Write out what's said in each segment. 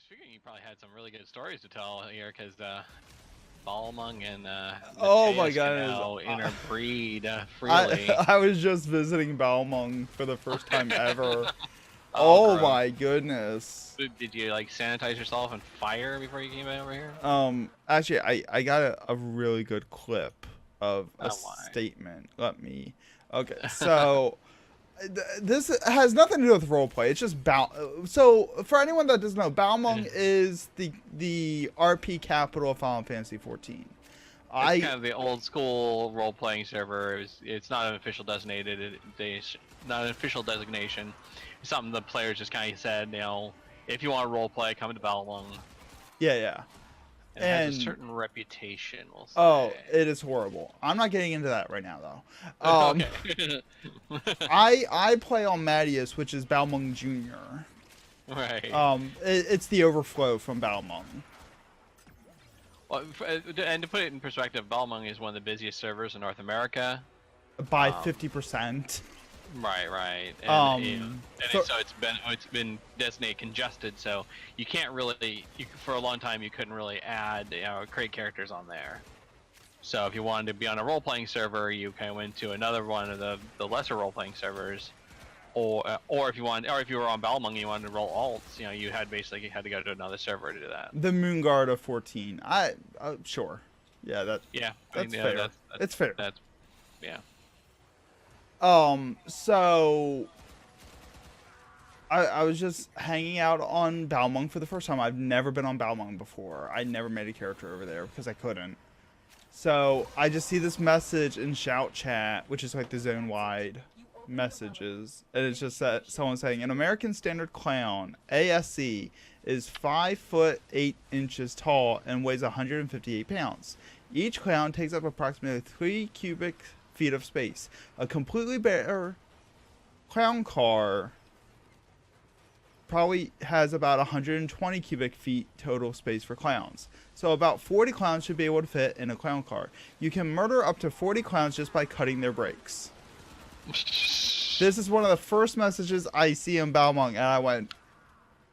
figuring you probably had some really good stories to tell here, because Balmung and Oh my Mateus can goodness. now interbreed I freely. I was just visiting Balmung for the first time ever. Oh, Oh gross. my goodness. Did you like sanitize yourself and fire before you came over here? Actually, I got a really good clip of a Oh my. statement. Let me. Okay, so this has nothing to do with roleplay. It's just So for anyone that doesn't know, Balmung is the RP capital of Final Fantasy 14. It's kind of the old school role-playing server. It's not an official not an official designation. It's something the players just kind of said, if you want to role-play, come to Balmung. Yeah. And it has a certain reputation, we'll say. Oh, it is horrible. I'm not getting into that right now, though. Okay. I play on Mattias, which is Balmung Jr. Right. It's the overflow from Balmung. Well, and to put it in perspective, Balmung is one of the busiest servers in North America. By 50%. Right. And, so it's been designated congested, so you can't really, for a long time you couldn't really create characters on there. So if you wanted to be on a role-playing server, you kind of went to another one of the lesser role-playing servers, or if you were on Balmung and you wanted to roll alts, you had to go to another server to do that. The Moonguard of 14. Sure. Yeah, that's fair. It's fair. Yeah. So I was just hanging out on Balmung for the first time. I've never been on Balmung before. I never made a character over there because I couldn't. So I just see this message in Shout Chat, which is like the zone-wide messages, and it's just that someone saying an American Standard Clown ASC is 5 foot 8 inches tall and weighs 158 pounds. Each clown takes up approximately 3 cubic feet of space. A completely bare clown car probably has about 120 cubic feet total space for clowns. So about 40 clowns should be able to fit in a clown car. You can murder up to 40 clowns just by cutting their brakes. This is one of the first messages I see in Balmung, and I went,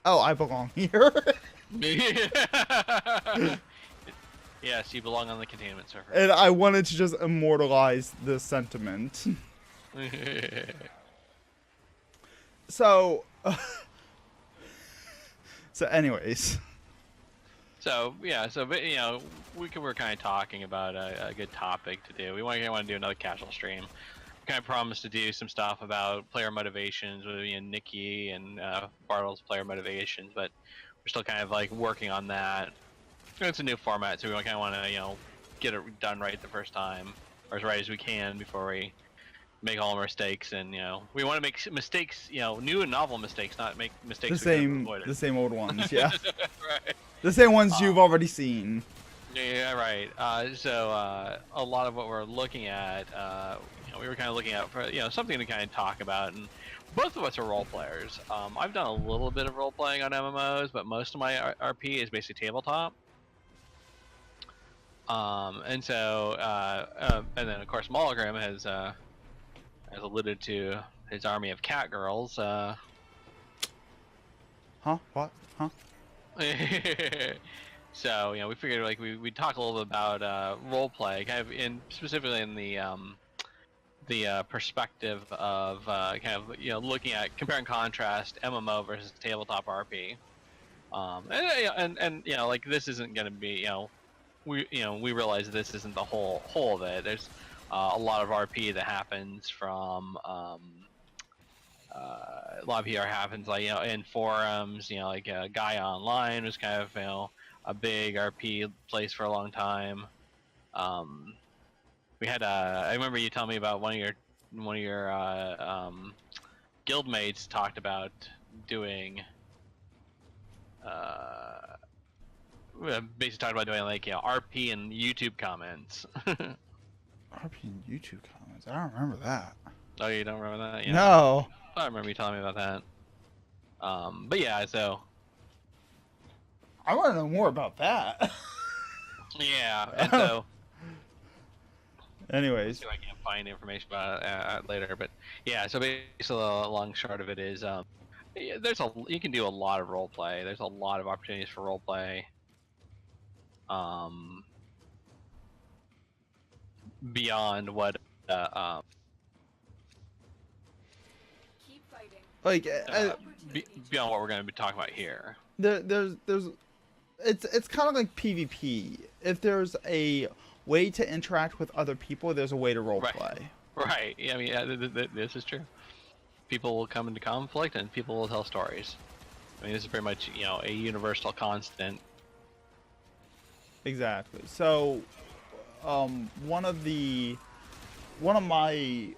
oh, I belong here. Yes, you belong on the containment server. And I wanted to just immortalize this sentiment. So anyways. So we're kind of talking about a good topic to do. We want to do another casual stream. We kind of promised to do some stuff about player motivations with Nikki and Bartle's player motivations, but we're still kind of like working on that. It's a new format, so we kind of want to get it done right the first time, or as right as we can before we make all our mistakes. And we want to make mistakes, new and novel mistakes, not make mistakes the same old ones. Yeah. Right. The same ones you've already seen. Yeah, right. So a lot of what we're looking at, we were kind of looking at for something to kind of talk about, and both of us are role players. I've done a little bit of role playing on MMOs, but most of my RP is basically tabletop. And so and then of course Molgrim has alluded to his army of cat girls. Huh? What? Huh? So we figured like we'd talk a little bit about role play, kind of specifically in the perspective of kind of looking at compare and contrast MMO versus tabletop RP. And like this isn't going to be we realize this isn't the whole of it. There's a lot of RP that happens from a lot of PR happens like in forums, like Gaia Online was kind of a big RP place for a long time. We had I remember you telling me about one of your guildmates talked about doing basically talked about doing like RP and YouTube comments. RP and YouTube comments? I don't remember that. Oh, you don't remember that? Yeah. No. I remember you telling me about that. But yeah, so I want to know more about that. Yeah, and so anyways, I can't find information about it later, but yeah, so basically the long short of it is Yeah, you can do a lot of role play. There's a lot of opportunities for role play. Um, Beyond what Like, beyond what we're going to be talking about here. there's it's kind of like PvP. If there's a way to interact with other people, there's a way to role play. Right. Yeah, I mean, yeah, this is true. People will come into conflict, and people will tell stories. I mean, this is pretty much a universal constant. Exactly. So, one of my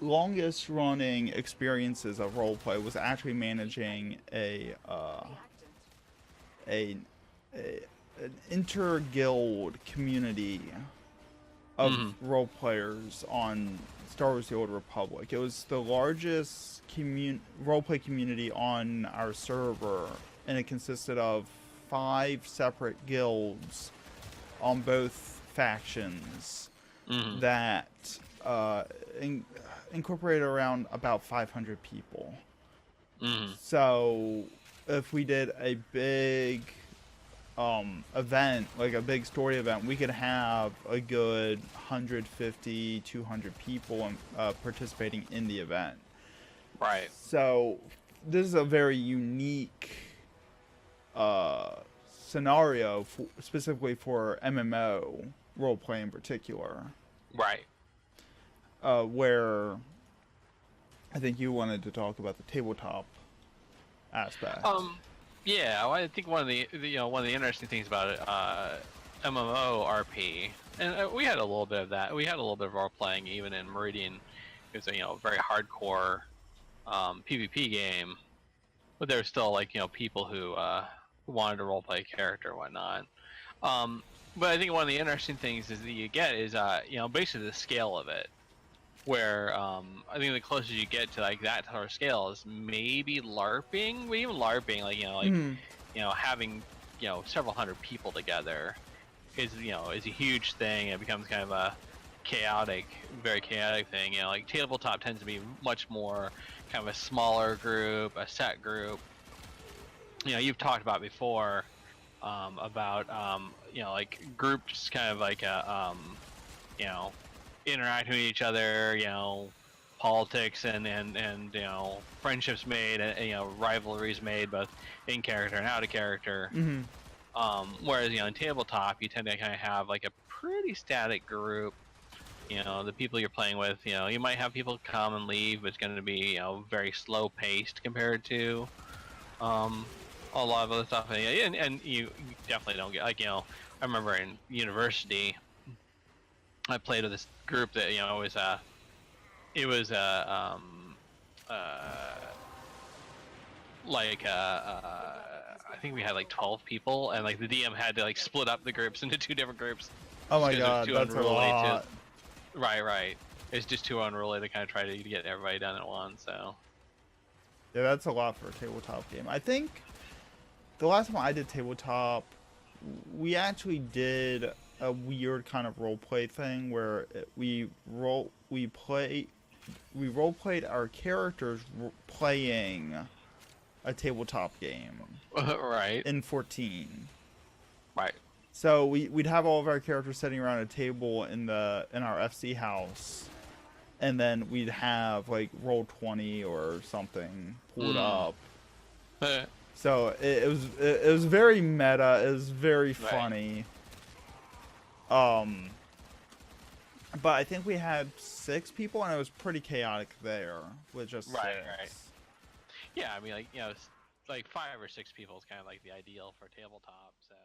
longest running experiences of roleplay was actually managing an inter-guild community of role players on Star Wars: The Old Republic. It was the largest roleplay community on our server, and it consisted of 5 separate guilds on both factions that incorporated around about 500 people. So if we did a big event, like a big story event, we could have a good 150, 200 people participating in the event. Right. So this is a very unique scenario specifically for MMO roleplay in particular. Right. Where I think you wanted to talk about the tabletop aspect. Yeah, well, I think one of the interesting things about it, MMORP, and we had a little bit of that. We had a little bit of role playing even in Meridian. It was a very hardcore PvP game, but there were still like people who wanted to role play a character and whatnot. But I think one of the interesting things is that you get is basically the scale of it. Where I think the closest you get to like that sort of scale is maybe LARPing, but even LARPing, having several hundred people together is a huge thing. It becomes kind of a very chaotic thing. Like tabletop tends to be much more kind of a smaller group, a set group. You've talked about before about like groups kind of like a interacting with each other, politics and friendships made, and rivalries made both in character and out of character. Whereas in tabletop you tend to kind of have like a pretty static group. The people you're playing with, you might have people come and leave, but it's going to be very slow paced compared to a lot of other stuff. And you definitely don't get I remember in university I played with this group that I think we had like 12 people, and like the DM had to like split up the groups into 2 different groups. Oh my god, that's a lot. Right. It's just too unruly to kind of try to get everybody done at once. So yeah, that's a lot for a tabletop game. I think the last time I did tabletop, we actually did a weird kind of role play thing where we role played our characters playing a tabletop game. Right. In 14. Right. So we'd have all of our characters sitting around a table in our FC house, and then we'd have like Roll20 or something pulled up. So it was very meta. It was very funny. But I think we had 6 people, and it was pretty chaotic there with just 6. Right. Yeah, I mean, like like 5 or 6 people is kind of like the ideal for tabletop. So